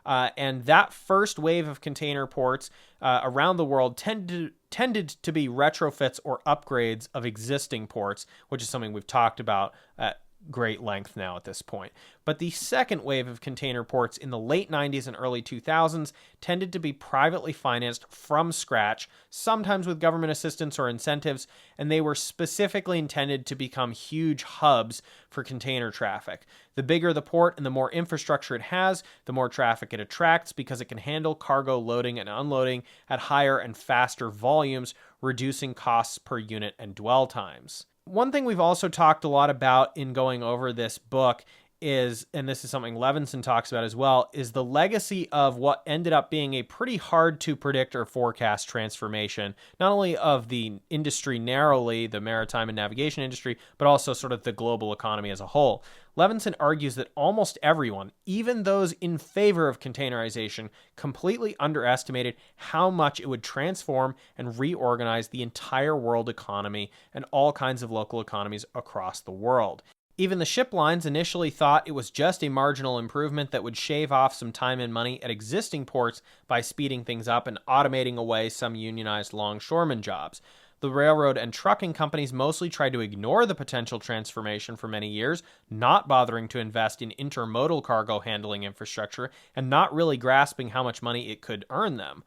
And that first wave of container ports around the world tended to be retrofits or upgrades of existing ports, which is something we've talked about at great length now at this point. But the second wave of container ports in the late 90s and early 2000s tended to be privately financed from scratch, sometimes with government assistance or incentives, and they were specifically intended to become huge hubs for container traffic. The bigger the port and the more infrastructure it has, the more traffic it attracts because it can handle cargo loading and unloading at higher and faster volumes, reducing costs per unit and dwell times. One thing we've also talked a lot about in going over this book is, and this is something Levinson talks about as well, is the legacy of what ended up being a pretty hard to predict or forecast transformation, not only of the industry narrowly, the maritime and navigation industry, but also sort of the global economy as a whole. Levinson argues that almost everyone, even those in favor of containerization, completely underestimated how much it would transform and reorganize the entire world economy and all kinds of local economies across the world. Even the ship lines initially thought it was just a marginal improvement that would shave off some time and money at existing ports by speeding things up and automating away some unionized longshoreman jobs. The railroad and trucking companies mostly tried to ignore the potential transformation for many years, not bothering to invest in intermodal cargo handling infrastructure and not really grasping how much money it could earn them.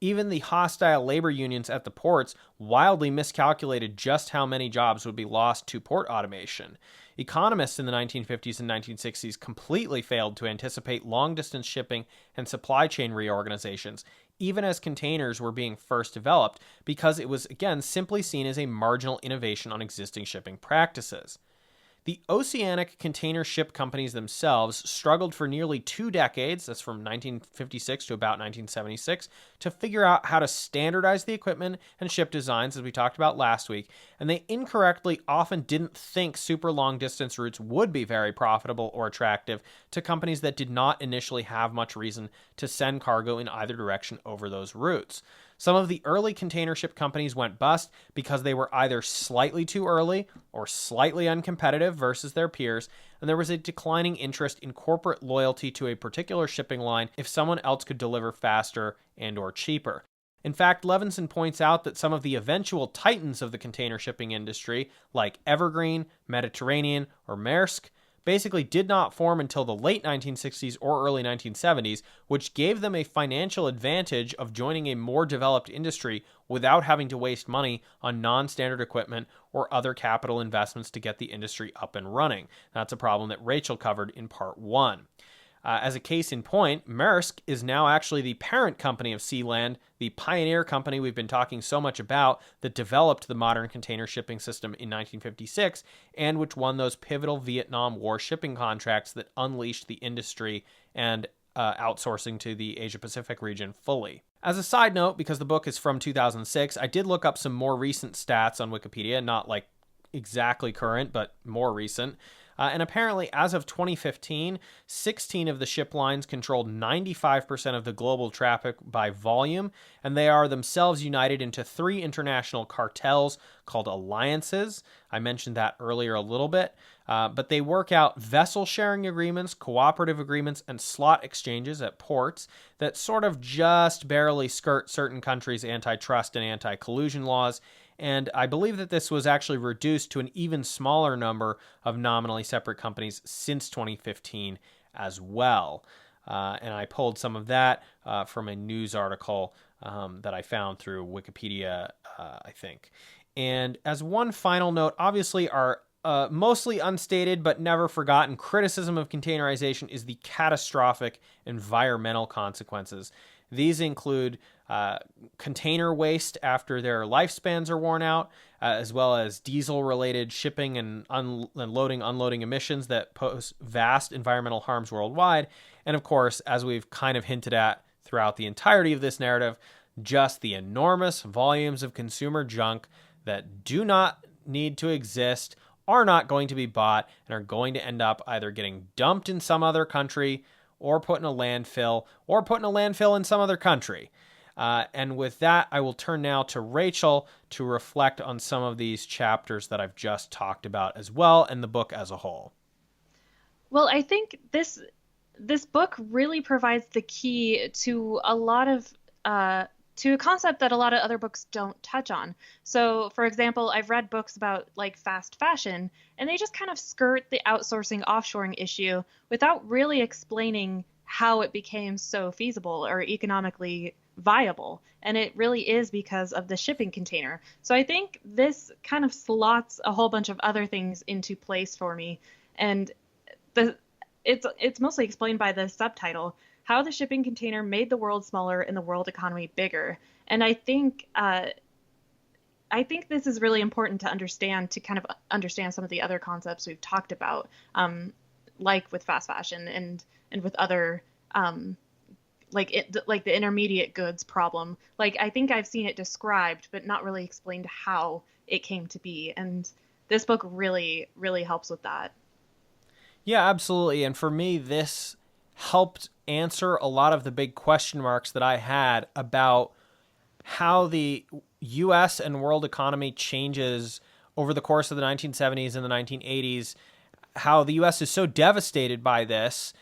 Even the hostile labor unions at the ports wildly miscalculated just how many jobs would be lost to port automation. Economists in the 1950s and 1960s completely failed to anticipate long-distance shipping and supply chain reorganizations, even as containers were being first developed, because it was, again, simply seen as a marginal innovation on existing shipping practices. The oceanic container ship companies themselves struggled for nearly 2 decades, that's from 1956 to about 1976, to figure out how to standardize the equipment and ship designs, as we talked about last week, and they incorrectly often didn't think super long distance routes would be very profitable or attractive to companies that did not initially have much reason to send cargo in either direction over those routes. Some of the early container ship companies went bust because they were either slightly too early or slightly uncompetitive versus their peers, and there was a declining interest in corporate loyalty to a particular shipping line if someone else could deliver faster and or cheaper. In fact, Levinson points out that some of the eventual titans of the container shipping industry, like Evergreen, Mediterranean, or Maersk, basically did not form until the late 1960s or early 1970s, which gave them a financial advantage of joining a more developed industry without having to waste money on non-standard equipment or other capital investments to get the industry up and running. That's a problem that Rachel covered in part 1. As a case in point, Maersk is now actually the parent company of Sealand, the pioneer company we've been talking so much about that developed the modern container shipping system in 1956 and which won those pivotal Vietnam War shipping contracts that unleashed the industry and outsourcing to the Asia Pacific region fully. As a side note, because the book is from 2006, I did look up some more recent stats on Wikipedia, not like exactly current, but more recent. And apparently, as of 2015, 16 of the ship lines controlled 95% of the global traffic by volume, and they are themselves united into 3 international cartels called alliances. I mentioned that earlier a little bit, but they work out vessel sharing agreements, cooperative agreements, and slot exchanges at ports that sort of just barely skirt certain countries' antitrust and anti-collusion laws. And I believe that this was actually reduced to an even smaller number of nominally separate companies since 2015 as well. And I pulled some of that from a news article that I found through Wikipedia, I think. And as one final note, obviously our mostly unstated but never forgotten criticism of containerization is the catastrophic environmental consequences. These include container waste after their lifespans are worn out, as well as diesel-related shipping and unloading emissions that pose vast environmental harms worldwide. And of course, as we've kind of hinted at throughout the entirety of this narrative, just the enormous volumes of consumer junk that do not need to exist, are not going to be bought, and are going to end up either getting dumped in some other country or put in a landfill, or put in a landfill in some other country. And with that, I will turn now to Rachel to reflect on some of these chapters that I've just talked about as well, and the book as a whole. Well, I think this book really provides the key to a lot of to a concept that a lot of other books don't touch on. So, for example, I've read books about like fast fashion, and they just kind of skirt the outsourcing offshoring issue without really explaining how it became so feasible or economically viable. And it really is because of the shipping container. So I think this kind of slots a whole bunch of other things into place for me. And it's mostly explained by the subtitle, How the Shipping Container Made the World Smaller and the World Economy Bigger. And I think this is really important to understand, to kind of understand some of the other concepts we've talked about, like with fast fashion and with other like the intermediate goods problem. Like, I think I've seen it described, but not really explained how it came to be. And this book really, really helps with that. Yeah, absolutely. And for me, this helped answer a lot of the big question marks that I had about how the U.S. and world economy changes over the course of the 1970s and the 1980s, how the U.S. is so devastated by this.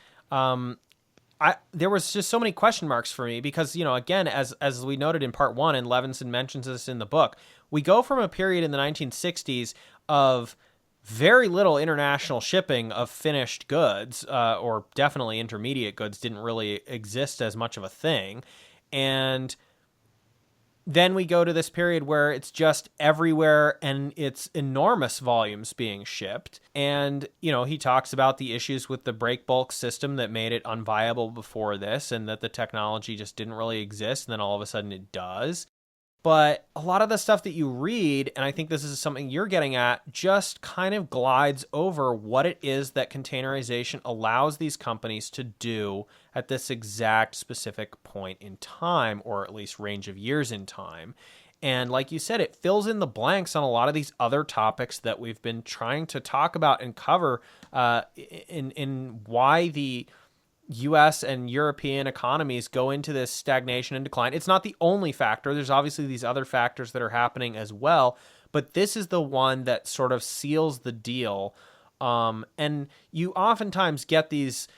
There was just so many question marks for me because, you know, again, as we noted in part 1, and Levinson mentions this in the book, we go from a period in the 1960s of very little international shipping of finished goods, or definitely intermediate goods didn't really exist as much of a thing. And then we go to this period where it's just everywhere and it's enormous volumes being shipped. And, you know, he talks about the issues with the break bulk system that made it unviable before this and that the technology just didn't really exist. And then all of a sudden it does. But a lot of the stuff that you read, and I think this is something you're getting at, just kind of glides over what it is that containerization allows these companies to do at this exact specific point in time, or at least range of years in time. And like you said, it fills in the blanks on a lot of these other topics that we've been trying to talk about and cover in why the U.S. and European economies go into this stagnation and decline. It's not the only factor. There's obviously these other factors that are happening as well, but this is the one that sort of seals the deal. And you oftentimes get these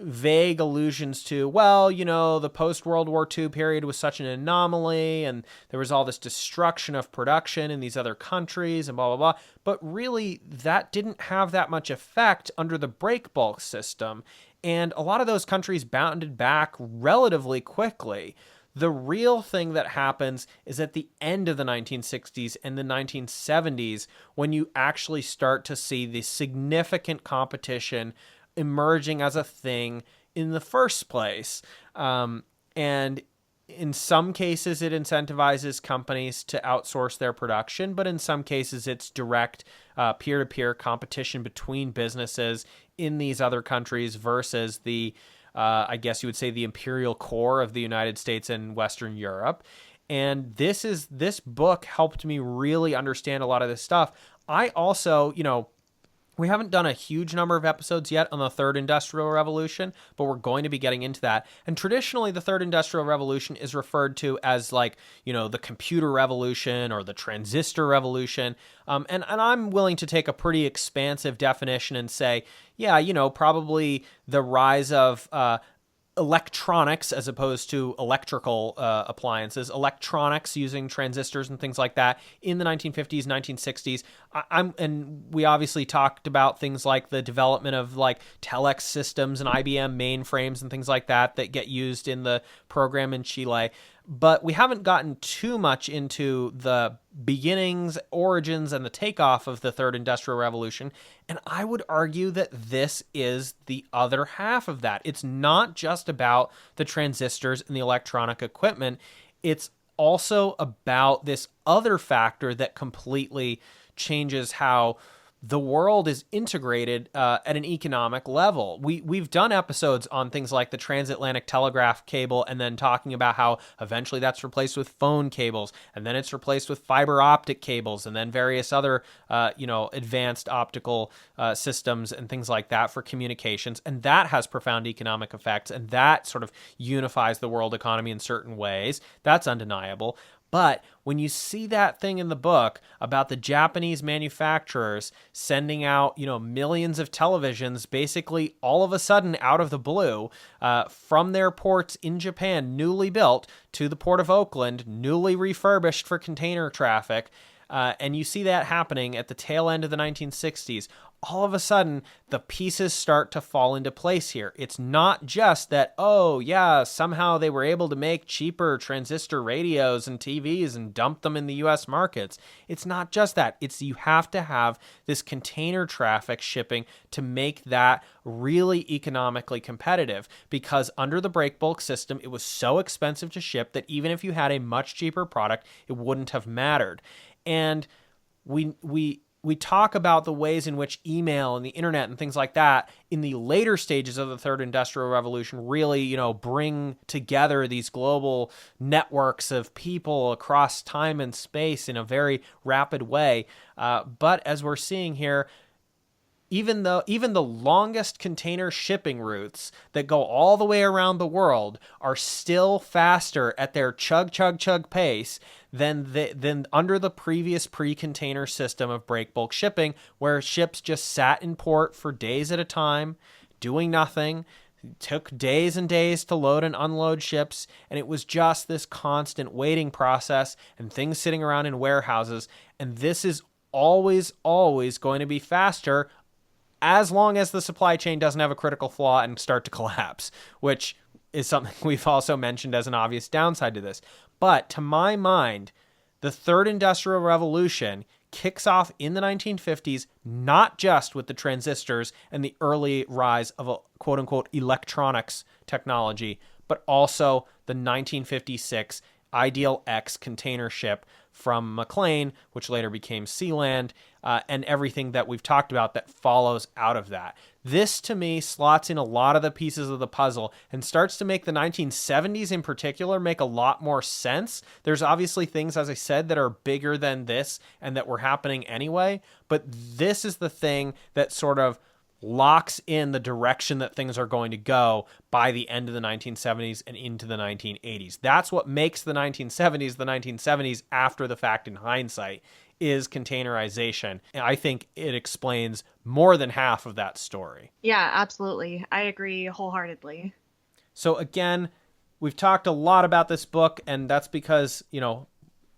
vague allusions to, well, you know, the post-World War II period was such an anomaly, and there was all this destruction of production in these other countries and blah, blah, blah. But really, that didn't have that much effect under the break bulk system. And a lot of those countries bounded back relatively quickly. The real thing that happens is at the end of the 1960s and the 1970s when you actually start to see the significant competition emerging as a thing in the first place. And in some cases, it incentivizes companies to outsource their production, but in some cases, it's direct peer-to-peer competition between businesses in these other countries versus the, I guess you would say, the imperial core of the United States and Western Europe. And this book helped me really understand a lot of this stuff. I also, we haven't done a huge number of episodes yet on the third industrial revolution, but we're going to be getting into that. And traditionally, the third industrial revolution is referred to as like, the computer revolution or the transistor revolution. And I'm willing to take a pretty expansive definition and say, yeah, probably the rise of electronics as opposed to electrical appliances, electronics using transistors and things like that in the 1950s, 1960s. And we obviously talked about things like the development of like telex systems and IBM mainframes and things like that get used in the program in Chile. But we haven't gotten too much into the beginnings, origins, and the takeoff of the third industrial revolution. And I would argue that this is the other half of that. It's not just about the transistors and the electronic equipment. It's also about this other factor that completely changes how the world is integrated at an economic level. We've done episodes on things like the transatlantic telegraph cable, and then talking about how eventually that's replaced with phone cables, and then it's replaced with fiber optic cables, and then various other advanced optical systems and things like that for communications. And that has profound economic effects, and that sort of unifies the world economy in certain ways. That's undeniable. But when you see that thing in the book about the Japanese manufacturers sending out, millions of televisions, basically all of a sudden out of the blue, from their ports in Japan, newly built, to the port of Oakland, newly refurbished for container traffic, and you see that happening at the tail end of the 1960s, all of a sudden, the pieces start to fall into place here. It's not just that, somehow they were able to make cheaper transistor radios and TVs and dump them in the US markets. It's not just that. It's you have to have this container traffic shipping to make that really economically competitive, because under the break bulk system, it was so expensive to ship that even if you had a much cheaper product, it wouldn't have mattered. And we talk about the ways in which email and the internet and things like that in the later stages of the third industrial revolution really, bring together these global networks of people across time and space in a very rapid way. But as we're seeing here, even the longest container shipping routes that go all the way around the world are still faster at their chug pace than under the previous pre-container system of break bulk shipping, where ships just sat in port for days at a time, doing nothing. It took days and days to load and unload ships, and it was just this constant waiting process and things sitting around in warehouses. And this is always going to be faster as long as the supply chain doesn't have a critical flaw and start to collapse, which is something we've also mentioned as an obvious downside to this. But to my mind, the third industrial revolution kicks off in the 1950s, not just with the transistors and the early rise of a quote-unquote electronics technology, but also the 1956 Ideal X container ship from McLean, which later became Sealand, and everything that we've talked about that follows out of that. This, to me, slots in a lot of the pieces of the puzzle and starts to make the 1970s in particular make a lot more sense. There's obviously things, as I said, that are bigger than this and that were happening anyway, but this is the thing that sort of locks in the direction that things are going to go by the end of the 1970s and into the 1980s. That's what makes the 1970s after the fact in hindsight, is containerization. And I think it explains more than half of that story. Yeah, absolutely. I agree wholeheartedly. So again, we've talked a lot about this book, and that's because,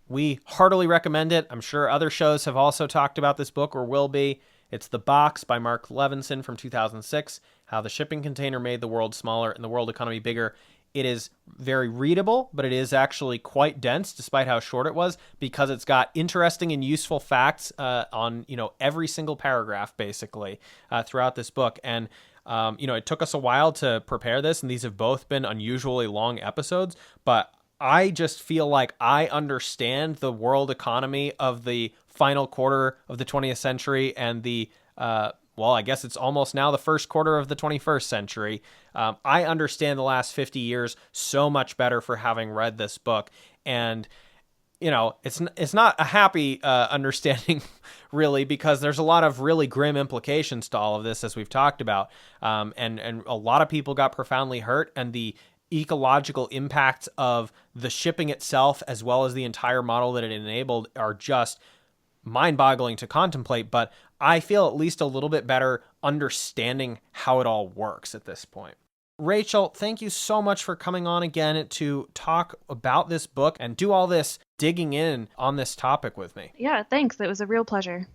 we heartily recommend it. I'm sure other shows have also talked about this book or will be. It's The Box by Mark Levinson from 2006, How the Shipping Container Made the World Smaller and the World Economy Bigger. It is very readable, but it is actually quite dense, despite how short it was, because it's got interesting and useful facts on every single paragraph, basically, throughout this book. And It took us a while to prepare this, and these have both been unusually long episodes, but I just feel like I understand the world economy of the final quarter of the 20th century and I guess it's almost now the first quarter of the 21st century. I understand the last 50 years so much better for having read this book. And it's not a happy understanding, really, because there's a lot of really grim implications to all of this, as we've talked about, and a lot of people got profoundly hurt, and the ecological impacts of the shipping itself, as well as the entire model that it enabled, are just mind-boggling to contemplate. But I feel at least a little bit better understanding how it all works at this point. Rachel, thank you so much for coming on again to talk about this book and do all this digging in on this topic with me. Yeah, thanks. It was a real pleasure.